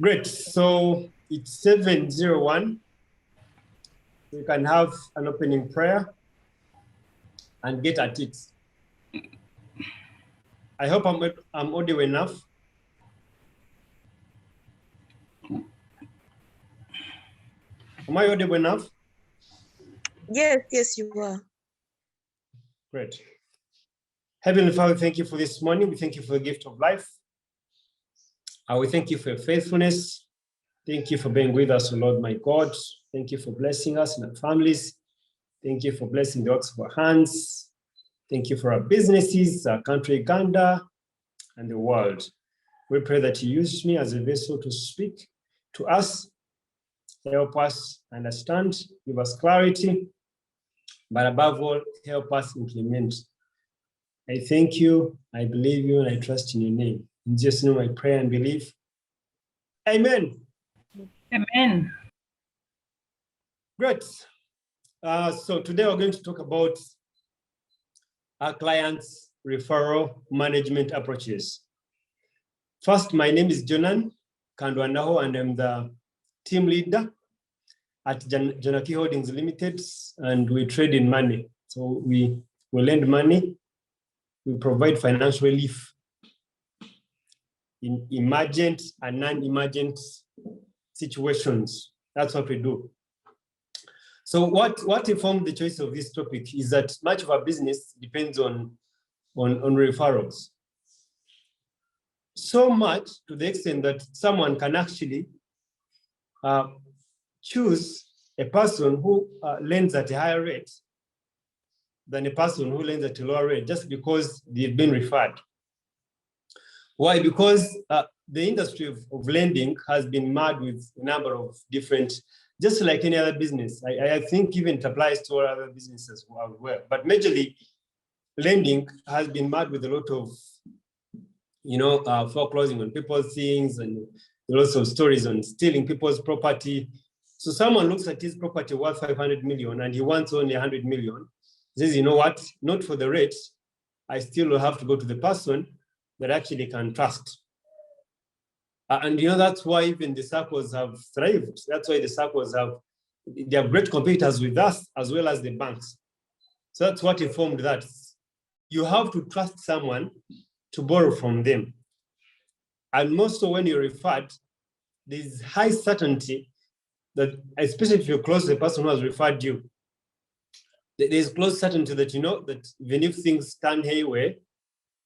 Great. So it's 7:01. We can have an opening prayer and get at it. I hope I'm audible enough. Am I audible enough? Yes, you are. Great. Heavenly Father, thank you for this morning. We thank you for the gift of life. We thank you for your faithfulness. Thank you for being with us, Lord my God. Thank you for blessing us and our families. Thank you for blessing the works of our hands. Thank you for our businesses, our country, Uganda, and the world. We pray that you use me as a vessel to speak to us, help us understand, give us clarity, but above all, help us implement. I thank you, I believe you, and I trust in your name. In Jesus' name I pray and believe. Amen. Amen. Great. So today we're going to talk about our clients' referral management approaches. First, my name is Jonan Kandwanaho, and I'm the team leader at Jonan Holdings Limited, and we trade in money. So we lend money, we provide financial relief in emergent and non-emergent situations. That's what we do. So what informed the choice of this topic is that much of our business depends on referrals. So much to the extent that someone can actually choose a person who lends at a higher rate than a person who lends at a lower rate just because they've been referred. Why? Because the industry of lending has been marred with a number of different, just like any other business. I think even it applies to all other businesses as well. But majorly, lending has been marred with a lot of, foreclosing on people's things and lots of stories on stealing people's property. So someone looks at his property worth 500 million and he wants only 100 million. He says, you know what? Not for the rate. I still will have to go to the person that actually can trust. And that's why even the circles have thrived. That's why the circles they are great competitors with us as well as the banks. So that's what informed that. You have to trust someone to borrow from them. And most so when you're referred, there's high certainty that, especially if you're close to the person who has referred you, there's close certainty that that even if things turn haywire,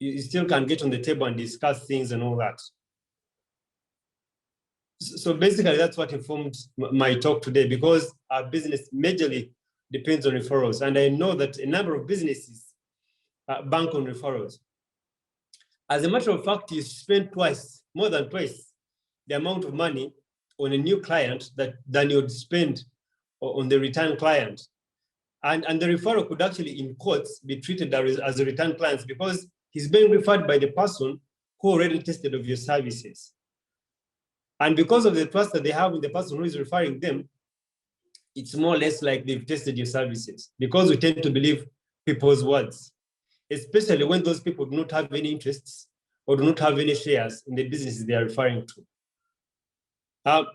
you still can get on the table and discuss things and all that. So basically, that's what informed my talk today, because our business majorly depends on referrals. And I know that a number of businesses bank on referrals. As a matter of fact, you spend more than twice, the amount of money on a new client than you'd spend on the return client. And the referral could actually, in quotes, be treated as a return client because he's being referred by the person who already tested of your services. And because of the trust that they have in the person who is referring them, it's more or less like they've tested your services, because we tend to believe people's words, especially when those people do not have any interests or do not have any shares in the businesses they are referring to.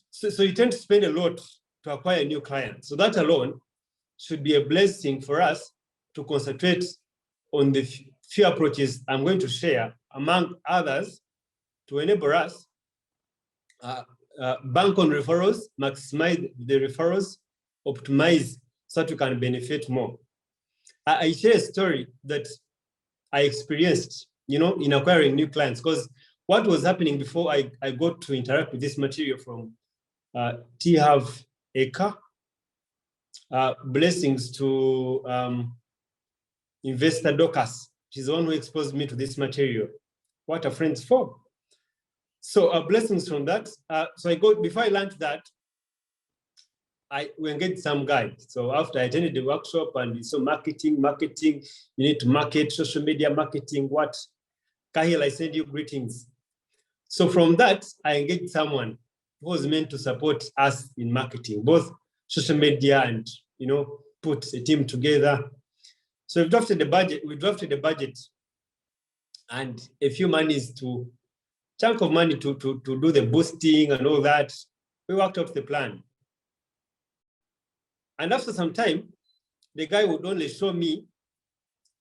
So you tend to spend a lot to acquire a new client. So that alone should be a blessing for us to concentrate on the few approaches I'm going to share, among others, to enable us bank on referrals, maximize the referrals, optimize so that we can benefit more. I share a story that I experienced, in acquiring new clients, because what was happening before I got to interact with this material from T-Have Eka, blessings to Investor Docas. She's the one who exposed me to this material. What are friends for? So blessings from that. Before I learned that, we engaged some guide. So after I attended the workshop and we saw marketing, you need to market, social media marketing, what? Kahil, I send you greetings. So from that, I engaged someone who was meant to support us in marketing, both social media and, put a team together. So we drafted the budget and a few monies to chunk of money to do the boosting and all that. We worked out the plan. And after some time, the guy would only show me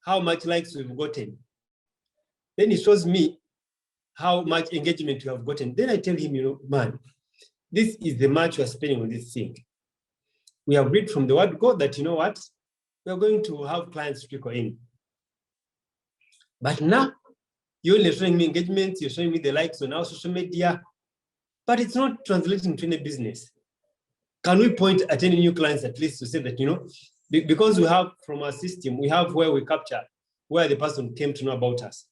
how much likes we've gotten. Then he shows me how much engagement you have gotten. Then I tell him, man, this is the much you are spending on this thing. We have read from the word God that, we are going to have clients trickle in. But now, you're only showing me engagements, you're showing me the likes on our social media, but it's not translating to any business. Can we point at any new clients at least to say that, because we have from our system, we have where we capture where the person came to know about us.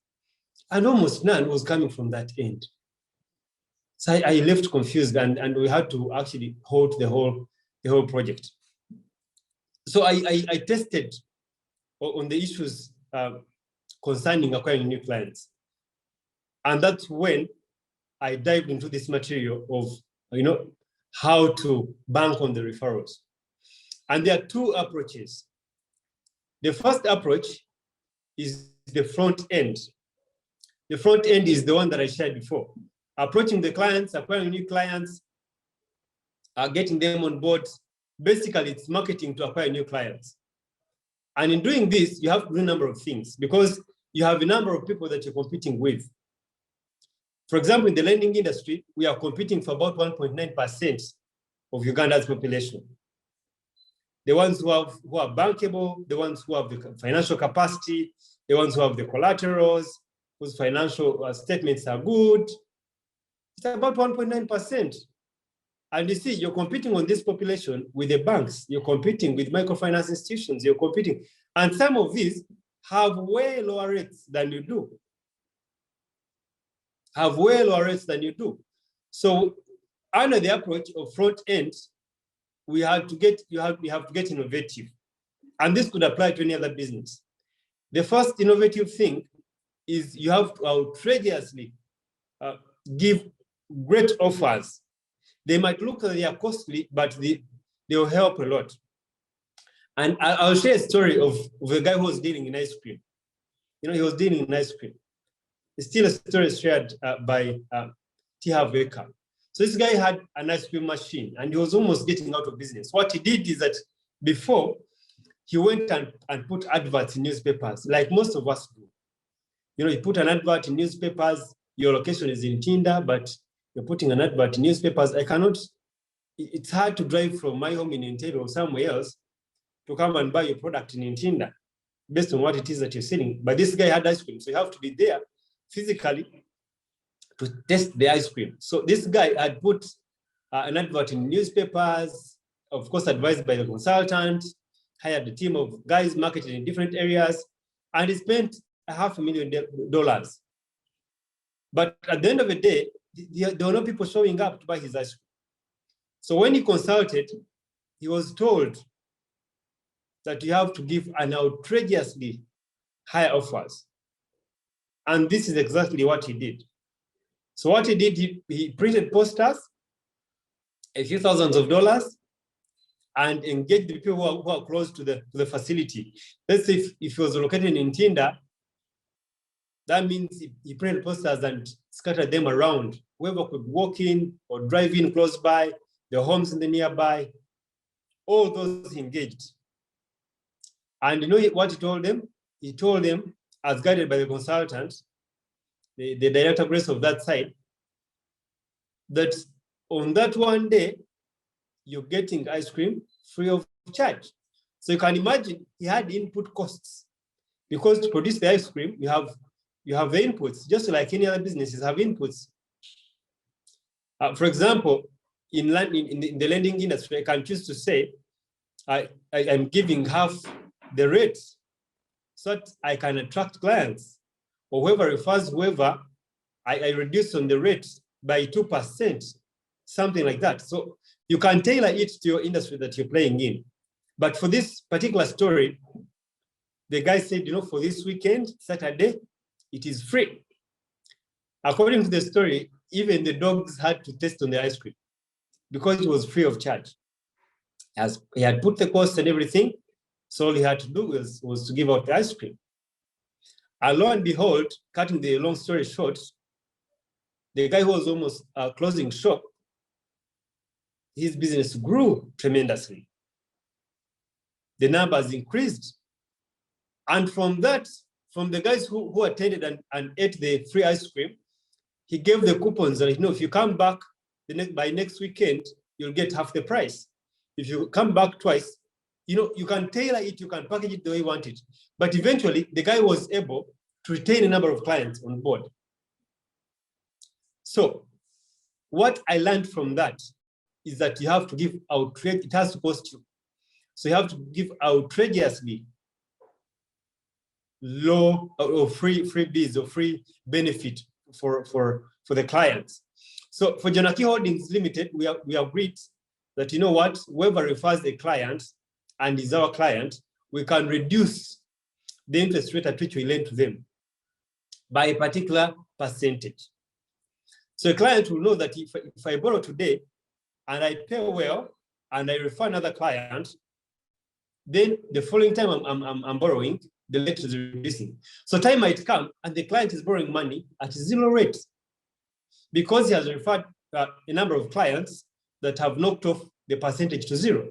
And almost none was coming from that end. So I left confused and we had to actually halt the whole project. So I tested on the issues concerning acquiring new clients. And that's when I dived into this material of, how to bank on the referrals. And there are two approaches. The first approach is the front end. The front end is the one that I shared before. Approaching the clients, acquiring new clients, getting them on board. Basically, it's marketing to acquire new clients. And in doing this, you have to do a number of things because you have a number of people that you're competing with. For example, in the lending industry, we are competing for about 1.9% of Uganda's population. The ones who are bankable, the ones who have the financial capacity, the ones who have the collaterals, whose financial statements are good. It's about 1.9%. And you see, you're competing on this population with the banks, you're competing with microfinance institutions, you're competing. And some of these have way lower rates than you do. So under the approach of front end, you have to get innovative. And this could apply to any other business. The first innovative thing is you have to outrageously give great offers. They might look like they are costly, but they will help a lot. And I'll share a story of a guy who was dealing in ice cream. He was dealing in ice cream. It's still a story shared by T.H. Baker. So this guy had an ice cream machine and he was almost getting out of business. What he did is that before, he went and put adverts in newspapers, like most of us do. You put an advert in newspapers, your location is in Tinda, but you're putting an advert in newspapers. It's hard to drive from my home in Entebbe or somewhere else to come and buy your product in Tinda based on what it is that you're selling. But this guy had ice cream, so you have to be there physically to test the ice cream. So this guy had put an advert in newspapers, of course, advised by the consultant, hired a team of guys marketing in different areas, and he spent $500,000. But at the end of the day, there were no people showing up to buy his ice cream. So when he consulted, he was told that you have to give an outrageously high offers. And this is exactly what he did. So what he did, he printed posters, a few thousands of dollars, and engaged the people who are close to the facility. Let's say if he was located in Tinda, that means he printed posters and scattered them around. Whoever could walk in or drive in close by, the homes in the nearby, all those he engaged. And you know what he told them? He told them, as guided by the consultant, the director grace of that site, that on that one day, you're getting ice cream free of charge. So you can imagine he had input costs because to produce the ice cream, you have the inputs, just like any other businesses have inputs. For example, in the lending industry, I can choose to say, I'm giving half the rate so that I can attract clients. Or whoever refers whoever, I reduce on the rate by 2%, something like that. So you can tailor it to your industry that you're playing in. But for this particular story, the guy said, for this weekend, Saturday, it is free. According to the story, even the dogs had to taste on the ice cream because it was free of charge. As he had put the cost and everything, so all he had to do was to give out the ice cream. And lo and behold, cutting the long story short, the guy who was almost closing shop, his business grew tremendously. The numbers increased. And from that, from the guys who attended and ate the free ice cream, he gave the coupons that, if you come back by next weekend, you'll get half the price. If you come back twice, you can tailor it, you can package it the way you want it. But eventually, the guy was able to retain a number of clients on board. So what I learned from that is that you have to give outrageous, it has to cost you. So you have to give outrageously low or free bids or free benefit for the clients. So for Jonaki Holdings Limited, we agreed that, whoever refers a client and is our client, we can reduce the interest rate at which we lend to them by a particular percentage. So a client will know that if I borrow today and I pay well and I refer another client, then the following time I'm borrowing, the rate is reducing. So time might come and the client is borrowing money at 0 rate because he has referred a number of clients that have knocked off the percentage to 0.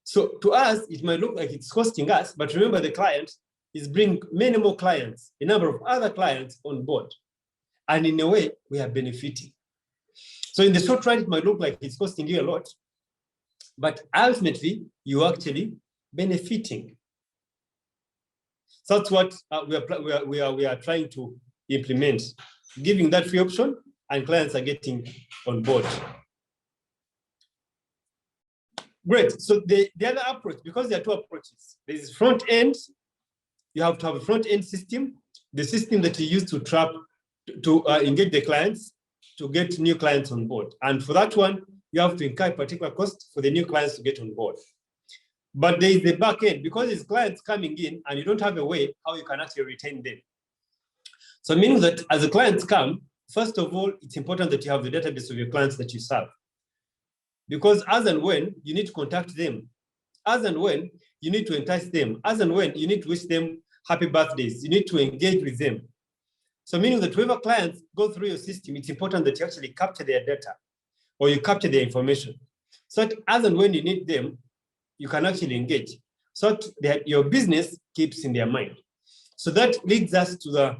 So to us, it might look like it's costing us, but remember the client is bringing many more clients, a number of other clients on board. And in a way, we are benefiting. So in the short run, it might look like it's costing you a lot, but ultimately, you're actually benefiting. So that's what we are trying to implement, giving that free option, and clients are getting on board. Great. So the other approach, because there are 2 approaches. There is front end. You have to have a front end system, the system that you use to engage the clients, to get new clients on board. And for that one, you have to incur particular cost for the new clients to get on board. But there is the back end, because it's clients coming in and you don't have a way how you can actually retain them. So meaning that as the clients come, first of all, it's important that you have the database of your clients that you serve. Because as and when you need to contact them, as and when you need to entice them, as and when you need to wish them happy birthdays, you need to engage with them. So meaning that whoever clients go through your system, it's important that you actually capture their data or you capture their information. So that as and when you need them, you can actually engage. So that your business keeps in their mind. So that leads us to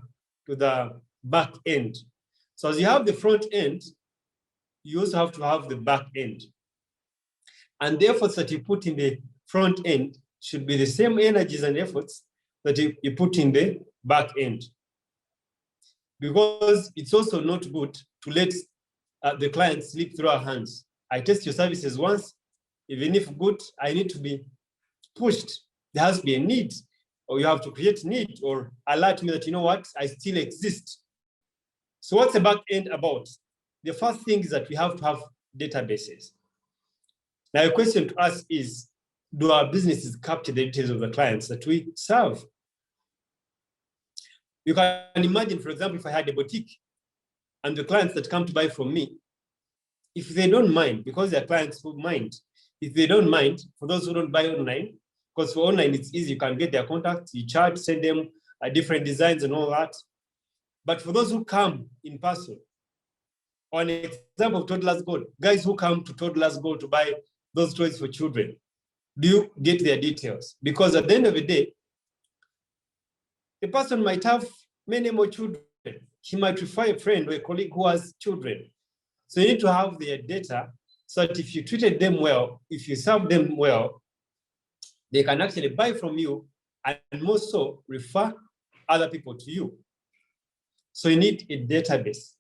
the back end. So as you have the front end, you also have to have the back end. And the efforts that you put in the front end should be the same energies and efforts that you put in the back end. Because it's also not good to let the client slip through our hands. I test your services once, even if good, I need to be pushed. There has to be a need, or you have to create need or alert me that, I still exist. So what's the back end about? The first thing is that we have to have databases. Now, a question to us is, do our businesses capture the details of the clients that we serve? You can imagine, for example, if I had a boutique and the clients that come to buy from me, if they don't mind, because they're clients who mind, if they don't mind, for those who don't buy online, because for online it's easy, you can get their contacts, you charge, send them different designs and all that. But for those who come in person, on an example of Toddler's Gold, guys who come to Toddler's Gold to buy those toys for children, do you get their details? Because at the end of the day, the person might have many more children. He might refer a friend or a colleague who has children. So you need to have their data so that if you treated them well, if you serve them well, they can actually buy from you and more so refer other people to you. So you need a database.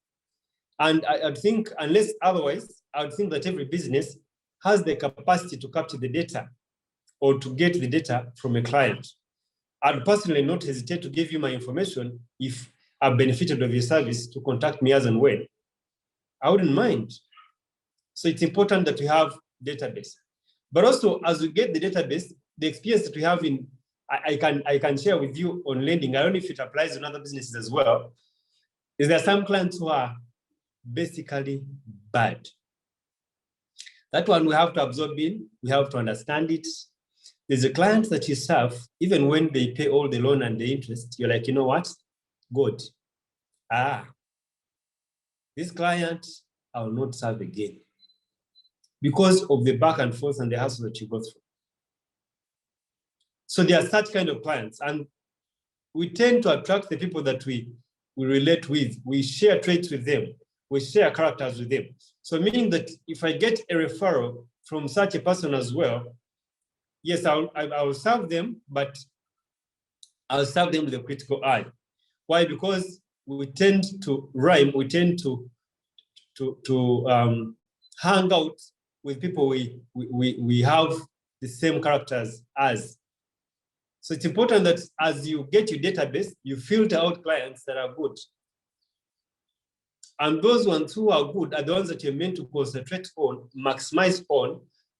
And I think, unless otherwise, I would think that every business has the capacity to capture the data or to get the data from a client. I'd personally not hesitate to give you my information if I've benefited of your service to contact me as and when. I wouldn't mind. So it's important that we have database. But also, as we get the database, the experience that we have I can share with you on lending, I don't know if it applies in other businesses as well, is there some clients who are basically bad. That one we have to absorb in, we have to understand it. There's a client that you serve, even when they pay all the loan and the interest, you're like, you know what? Good. this client I will not serve again because of the back and forth and the hassle that you go through. So there are such kind of clients, and we tend to attract the people that we relate with. We share traits with them. We share characters with them. So meaning that if I get a referral from such a person as well, yes, I'll serve them, but I'll serve them with a critical eye. Why? Because we tend to rhyme. We tend to hang out with people we have the same characters as. So it's important that as you get your database, you filter out clients that are good. And those ones who are good are the ones that you're meant to concentrate on, maximize on,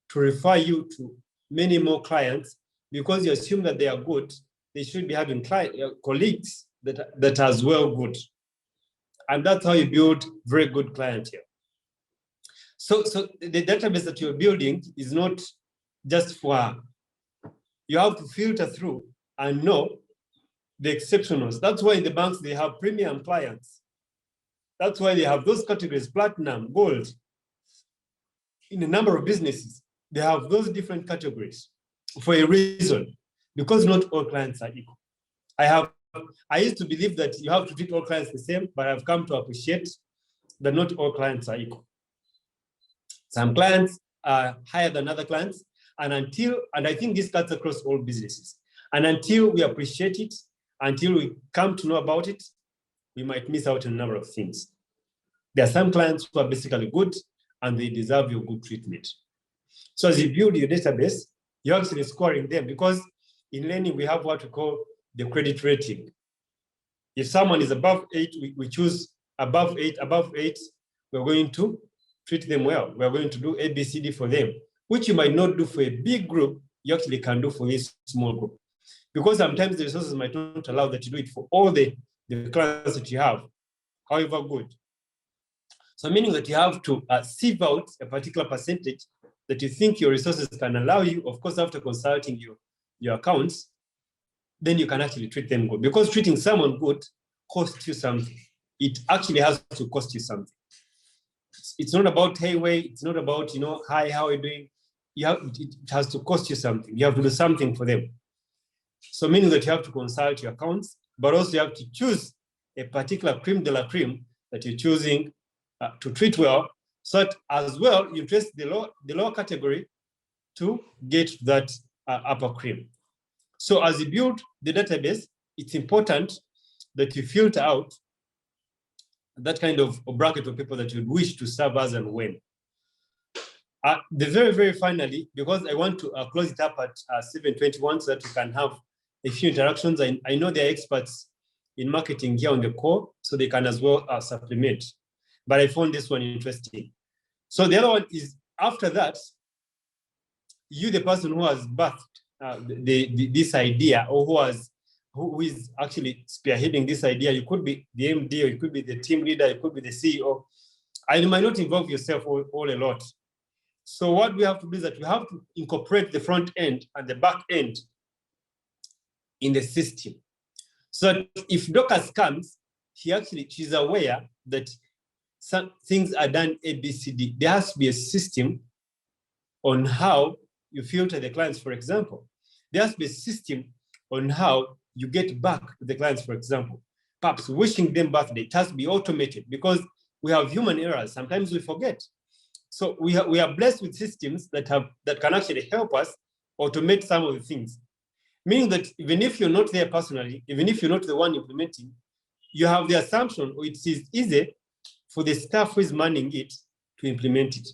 to refer you to many more clients, because you assume that they are good. They should be having colleagues that are as well good. And that's how you build very good clientele. So the database that you're building is not just for, you have to filter through and know the exceptionals. That's why in the banks, they have premium clients. That's why they have those categories, platinum, gold. In a number of businesses, they have those different categories for a reason, because not all clients are equal. I used to believe that you have to treat all clients the same, but I've come to appreciate that not all clients are equal. Some clients are higher than other clients, and I think this cuts across all businesses. And until we appreciate it, until we come to know about it, we might miss out on a number of things. There are some clients who are basically good and they deserve your good treatment. So as you build your database, you're actually scoring them, because in lending, we have what we call the credit rating. If someone is above 8, we choose above 8, we're going to treat them well. We're going to do A, B, C, D for them, which you might not do for a big group, you actually can do for this small group. Because sometimes the resources might not allow that you do it for all the clients that you have, however good. So meaning that you have to sieve out a particular percentage that you think your resources can allow you, of course, after consulting your accounts, then you can actually treat them good. Because treating someone good costs you something. It actually has to cost you something. It's not about, hey, wait, it's not about, hi, how are you doing? It has to cost you something. You have to do something for them. So meaning that you have to consult your accounts, but also you have to choose a particular creme de la creme that you're choosing to treat well, so that as well you trace the lower category to get that upper cream. So as you build the database, it's important that you filter out that kind of bracket of people that you'd wish to serve as and when. The very, very finally, because I want to close it up at 7:21 so that we can have a few interactions. I know they're experts in marketing here on the call, so they can as well supplement. But I found this one interesting. So the other one is, after that, you, the person who has birthed this idea, or who is actually spearheading this idea, you could be the MD, or you could be the team leader, you could be the CEO, and you might not involve yourself all a lot. So what we have to do is that we have to incorporate the front end and the back end in the system. So that if Dorcas comes, she's aware that some things are done A, B, C, D. There has to be a system on how you filter the clients, for example. There has to be a system on how you get back to the clients, for example. Perhaps wishing them birthday, it has to be automated, because we have human errors. Sometimes we forget. So we are blessed with systems that can actually help us automate some of the things. Meaning that even if you're not there personally, even if you're not the one implementing, you have the assumption, or it is easy for the staff who is manning it to implement it.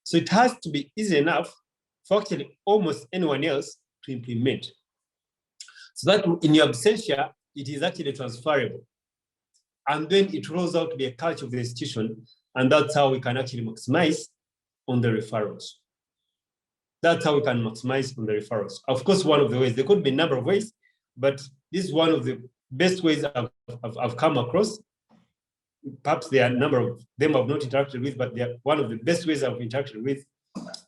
So it has to be easy enough for actually almost anyone else to implement. So that in your absentia, it is actually transferable. And then it rolls out to be a culture of the institution. And that's how we can actually maximize on the referrals. That's how we can maximize on the referrals. Of course, one of the ways, there could be a number of ways, but this is one of the best ways I've come across. Perhaps there are a number of them I've not interacted with, but they're one of the best ways I've interacted with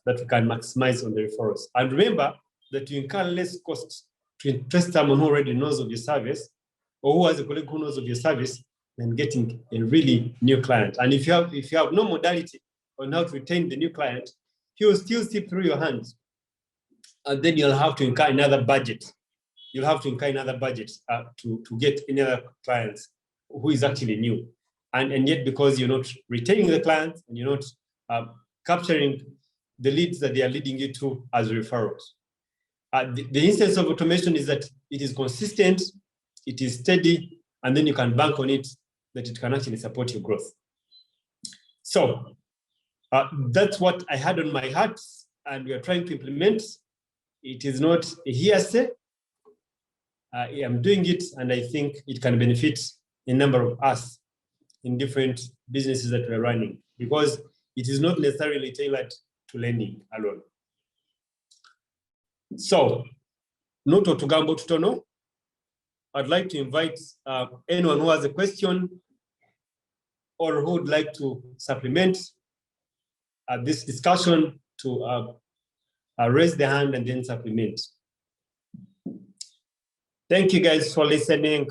that we can maximize on the referrals. And remember that you incur less costs to interest someone who already knows of your service, or who has a colleague who knows of your service, and getting a really new client. And if you have no modality on how to retain the new client, he will still slip through your hands. And then you'll have to incur another budget. You'll have to incur another budget to get any other clients who is actually new. And yet, because you're not retaining the clients and you're not capturing the leads that they are leading you to as referrals. The instance of automation is that it is consistent, it is steady, and then you can bank on it that it can actually support your growth. So that's what I had on my heart, and we are trying to implement. It is not a hearsay. I'm doing it, and I think it can benefit a number of us in different businesses that we're running, because it is not necessarily tailored to lending alone. So, Noto Tugambo Tutono, I'd like to invite anyone who has a question or who would like to supplement this discussion to raise the hand and then supplement. Thank you guys for listening.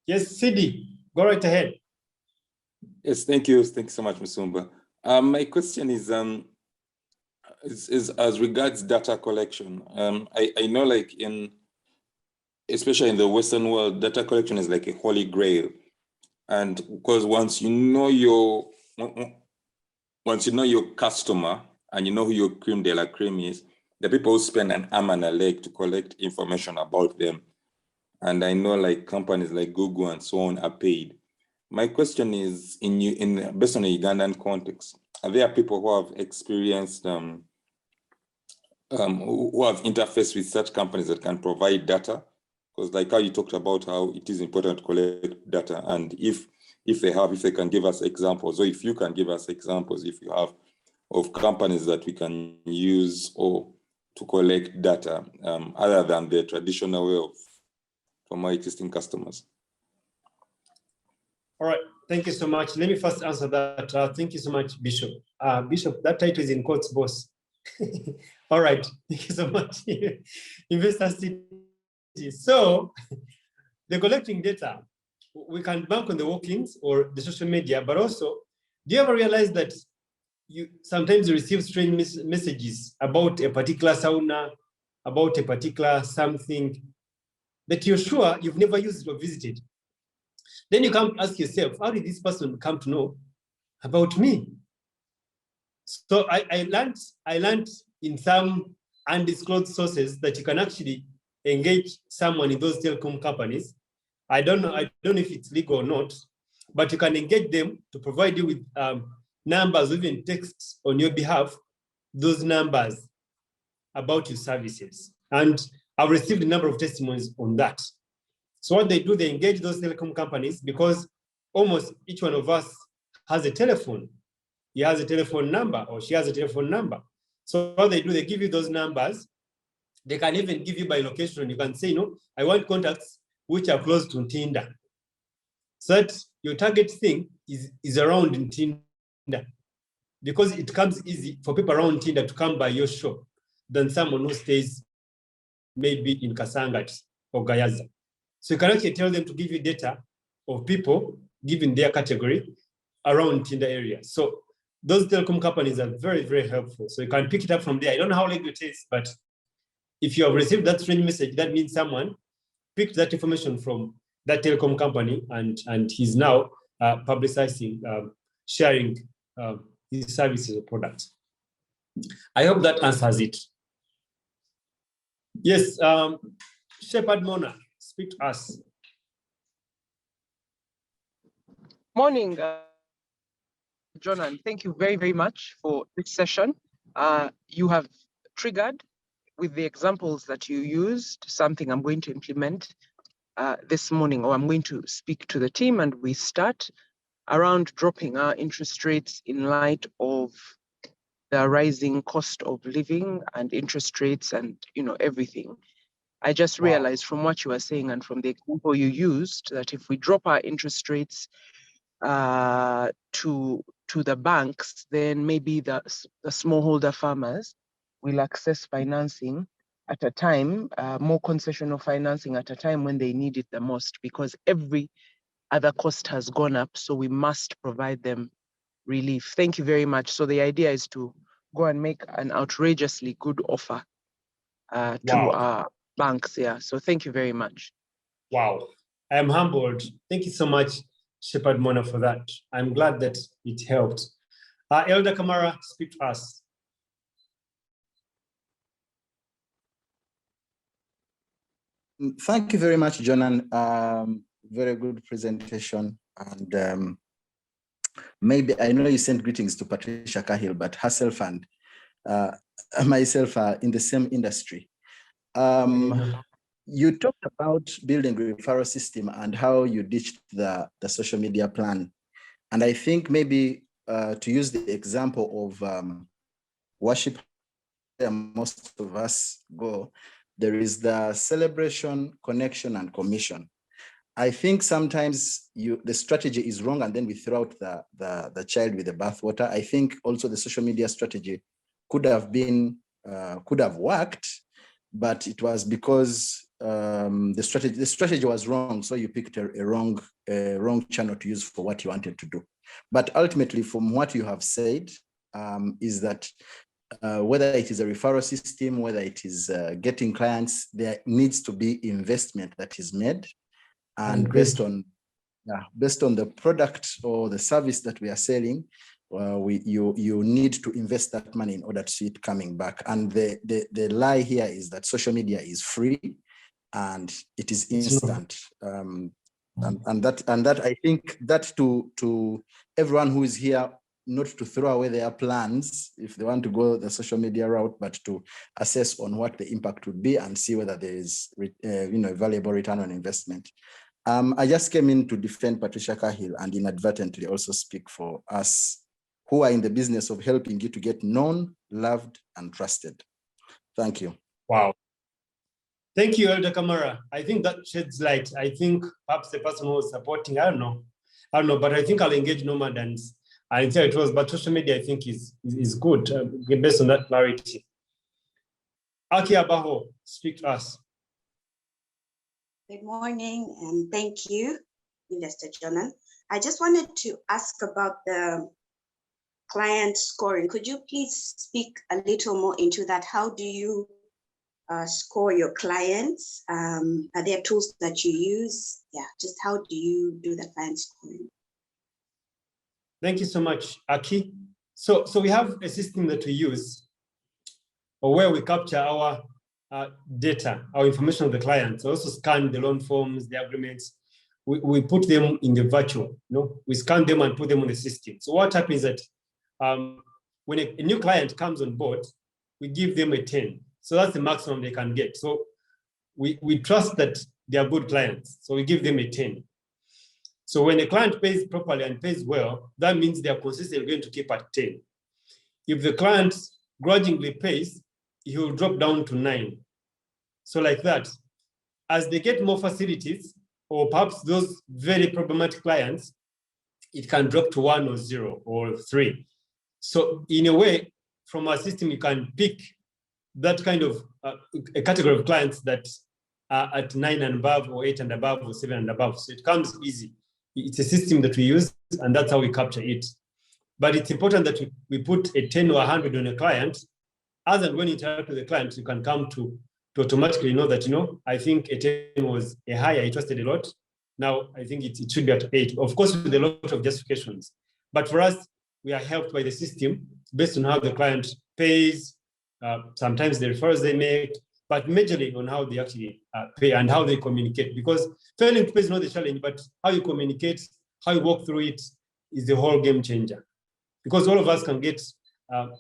Yes, Sidi, go right ahead. Yes, thank you. Thank you so much, Musumba. My question is as regards data collection. I know, like especially in the Western world, data collection is like a holy grail. And because once you know your customer and you know who your creme de la creme is, the people who spend an arm and a leg to collect information about them. And I know, like, companies like Google and so on are paid. My question is, based on a Ugandan context, are there people who have experienced, who have interfaced with such companies that can provide data? Because like how you talked about how it is important to collect data, and if they can give us examples, or if you can give us examples, if you have, of companies that we can use or to collect data, other than the traditional way from our existing customers. All right, thank you so much. Let me first answer that. Thank you so much, Bishop. Bishop, that title is in quotes, boss. All right, thank you so much. Investor City. So, the collecting data, we can bank on the walk-ins or the social media, but also, do you ever realize that you sometimes receive strange messages about a particular sauna, about a particular something that you're sure you've never used or visited? Then you come ask yourself, how did this person come to know about me? So I learned in some undisclosed sources that you can actually engage someone in those telecom companies. I don't know if it's legal or not, but you can engage them to provide you with numbers, even texts on your behalf, those numbers about your services. And I've received a number of testimonies on that. So what they do, they engage those telecom companies, because almost each one of us has a telephone. He has a telephone number, or she has a telephone number. So what they do, they give you those numbers. They can even give you by location. You can say, I want contacts which are close to Tinder. So that your target thing is around in Tinder, because it comes easy for people around Tinder to come by your shop than someone who stays maybe in Kasangat or Gayaza. So you can actually tell them to give you data of people given their category around Tinder area. So those telecom companies are very, very helpful. So you can pick it up from there. I don't know how legal it is, but if you have received that strange message, that means someone picked that information from that telecom company and he's now publicizing, sharing his services or products. I hope that answers it. Yes, Shepherd Mona, speak to us. Morning, Jonan. Thank you very, very much for this session. You have triggered with the examples that you used, something I'm going to implement this morning, or I'm going to speak to the team, and we start around dropping our interest rates in light of the rising cost of living and interest rates and everything. I just realized from what you were saying and from the example you used that if we drop our interest rates to the banks, then maybe the smallholder farmers will access financing at a time, more concessional financing at a time when they need it the most, because every other cost has gone up. So we must provide them relief. Thank you very much. So the idea is to go and make an outrageously good offer to our banks. Yeah. So thank you very much. Wow. I am humbled. Thank you so much, Shepherd Mona, for that. I'm glad that it helped. Elder Kamara, speak to us. Thank you very much, Jonan. Very good presentation. And maybe I know you sent greetings to Patricia Cahill, but herself and myself are in the same industry. You talked about building a referral system and how you ditched the social media plan. And I think maybe to use the example of worship, where most of us go, there is the celebration, connection, and commission. I think sometimes the strategy is wrong, and then we throw out the child with the bathwater. I think also the social media strategy could have worked, but it was because the strategy was wrong. So you picked a wrong channel to use for what you wanted to do. But ultimately, from what you have said, is that whether it is a referral system, whether it is getting clients, there needs to be investment that is made, and based on the product or the service that we are selling, you need to invest that money in order to see it coming back. And the lie here is that social media is free and it is instant. And that I think that to everyone who is here, not to throw away their plans if they want to go the social media route, but to assess on what the impact would be and see whether there is a valuable return on investment. I just came in to defend Patricia Cahill and inadvertently also speak for us who are in the business of helping you to get known, loved, and trusted. Thank you. Wow. Thank you, Elder Kamara. I think that sheds light. I think perhaps the person who was supporting, I don't know, but I think I'll engage Nomad and say it was, but social media I think is good based on that clarity. Aki Abaho, speak to us. Good morning and thank you, Investor Jonan. I just wanted to ask about the client scoring. Could you please speak a little more into that? How do you score your clients? Are there tools that you use? Yeah, just how do you do the client scoring? Thank you so much, Aki. So we have a system that we use where we capture our data, our information of the clients. We also scan the loan forms, the agreements. We put them in the virtual, we scan them and put them on the system. So what happens is that when a new client comes on board, we give them a 10. So that's the maximum they can get. So we trust that they are good clients. So we give them a 10. So when a client pays properly and pays well, that means they are consistently going to keep at 10. If the client grudgingly pays, he will drop down to 9. So like that, as they get more facilities, or perhaps those very problematic clients, it can drop to 1 or 0 or 3. So in a way, from our system, you can pick that kind of a category of clients that are at 9 and above, or 8 and above, or 7 and above. So it comes easy. It's a system that we use, and that's how we capture it. But it's important that we put a 10 or 100 on a client. As and when you interact with the client, you can come to automatically know that, I think a 10 was a high, I trusted a lot. Now, I think it should be at 8, of course, with a lot of justifications. But for us, we are helped by the system based on how the client pays, sometimes the referrals they make, but majorly on how they actually pay and how they communicate. Because failing to pay is not the challenge, but how you communicate, how you walk through it is the whole game changer. Because all of us can get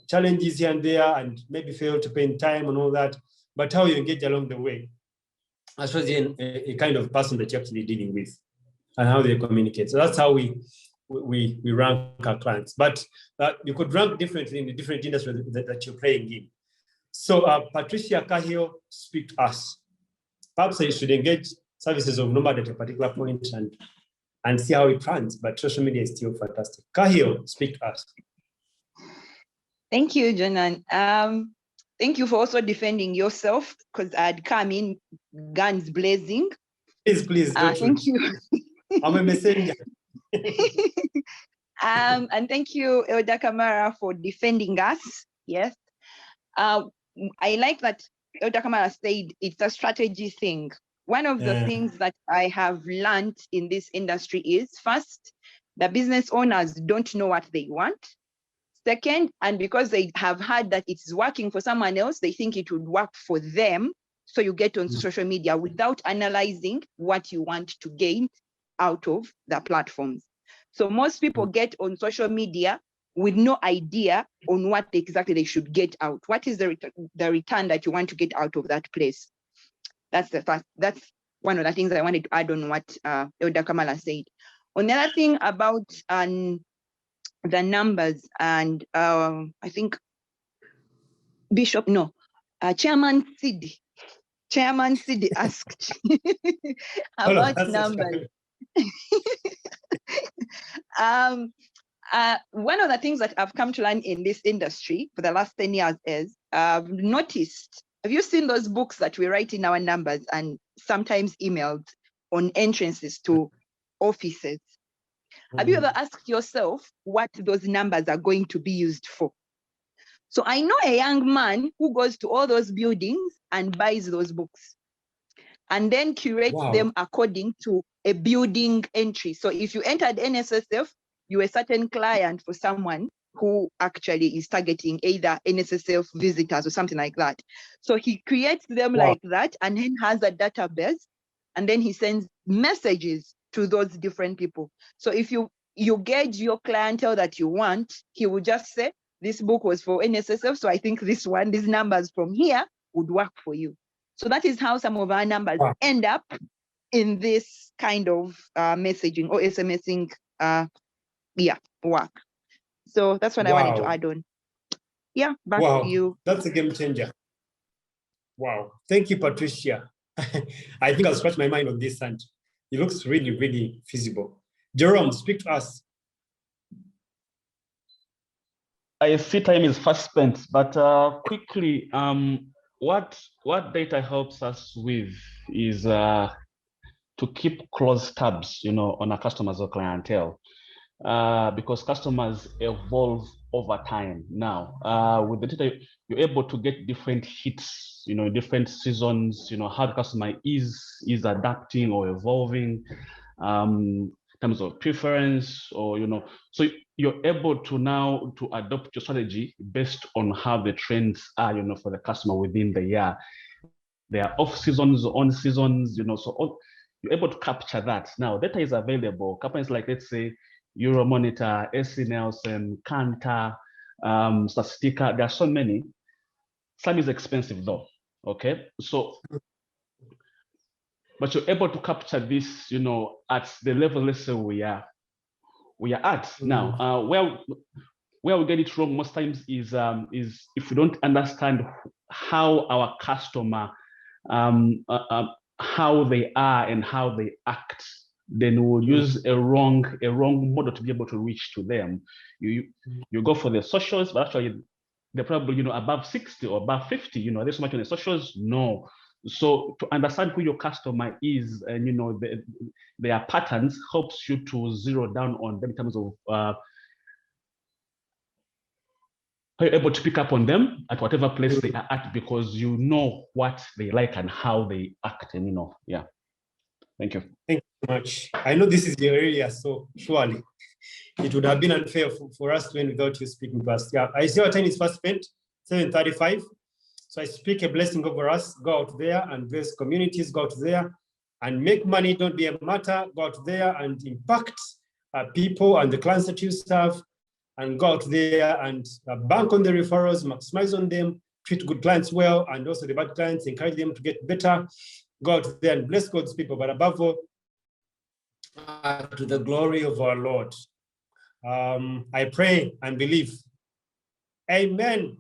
challenges here and there and maybe fail to pay in time and all that, but how you engage along the way, as well as a kind of person that you're actually dealing with and how they communicate. So that's how we rank our clients. But you could rank differently in the different industries that you're playing in. So Patricia Cahill, speak to us. Perhaps you should engage services of Nomad at a particular point and see how it runs, but social media is still fantastic. Cahill, speak to us. Thank you, Jonan. thank you for also defending yourself, because I'd come in guns blazing. Please, don't Thank you. I'm a messenger. And thank you, Elder Kamara, for defending us. Yes. I like that Elder Kamara said it's a strategy thing. One of the things that I have learned in this industry is, first, the business owners don't know what they want. Second, and because they have heard that it's working for someone else, they think it would work for them. So you get on social media without analyzing what you want to gain out of the platforms. So most people get on social media with no idea on what exactly they should get out. What is the return that you want to get out of that place? That's the first. That's one of the things I wanted to add on what Elder Kamala said. On the other thing about the numbers, and I think Chairman Sidi asked about numbers. One of the things that I've come to learn in this industry for the last 10 years is I've noticed, have you seen those books that we write in our numbers and sometimes emailed on entrances to offices? Have you ever asked yourself what those numbers are going to be used for? So I know a young man who goes to all those buildings and buys those books and then curates them according to a building entry. So if you entered NSSF, you're a certain client for someone who actually is targeting either NSSF visitors or something like that. So he creates them like that and then has a database, and then he sends messages to those different people. So if you gauge your clientele that you want, he will just say, this book was for NSSF, so I think these numbers from here would work for you. So that is how some of our numbers end up in this kind of messaging or SMSing work. So that's what I wanted to add on. Yeah, back to you. That's a game changer. Wow. Thank you, Patricia. I think I'll scratch my mind on this, and it looks really, really feasible. Jerome, speak to us. I see time is fast spent, but quickly, what data helps us with is to keep close tabs, on our customers or clientele, because customers evolve over time. Now, with the data, you're able to get different hits, different seasons, how the customer is adapting or evolving. In terms of preference, or so you're able to now to adopt your strategy based on how the trends are, for the customer within the year. There are off seasons, on seasons, so you're able to capture that. Now, data is available. Companies like, let's say, Euromonitor, SC Nielsen, Kantar, Statistica, there are so many. Some is expensive though, okay? So, but you're able to capture this, at the level, let's say we are at now. Where we get it wrong most times is if we don't understand how our customer, how they are and how they act, then we'll use a wrong model to be able to reach to them. You go for the socials, but actually they're probably above 60 or above 50. There's so much on the socials. No. So to understand who your customer is and their patterns helps you to zero down on them in terms of how you're able to pick up on them at whatever place they are at, because you know what they like and how they act, and yeah. Thank you. Thank you so much. I know this is your area, so surely it would have been unfair for us to end without you speaking to us. Yeah, I see our time is fast spent, 7:35. So I speak a blessing over us. Go out there and bless communities. Go out there and make money. Don't be a martyr. Go out there and impact people and the clients that you serve. And go out there and bank on the referrals, maximize on them, treat good clients well, and also the bad clients, encourage them to get better. Go out there and bless God's people, but above all, to the glory of our Lord. I pray and believe. Amen.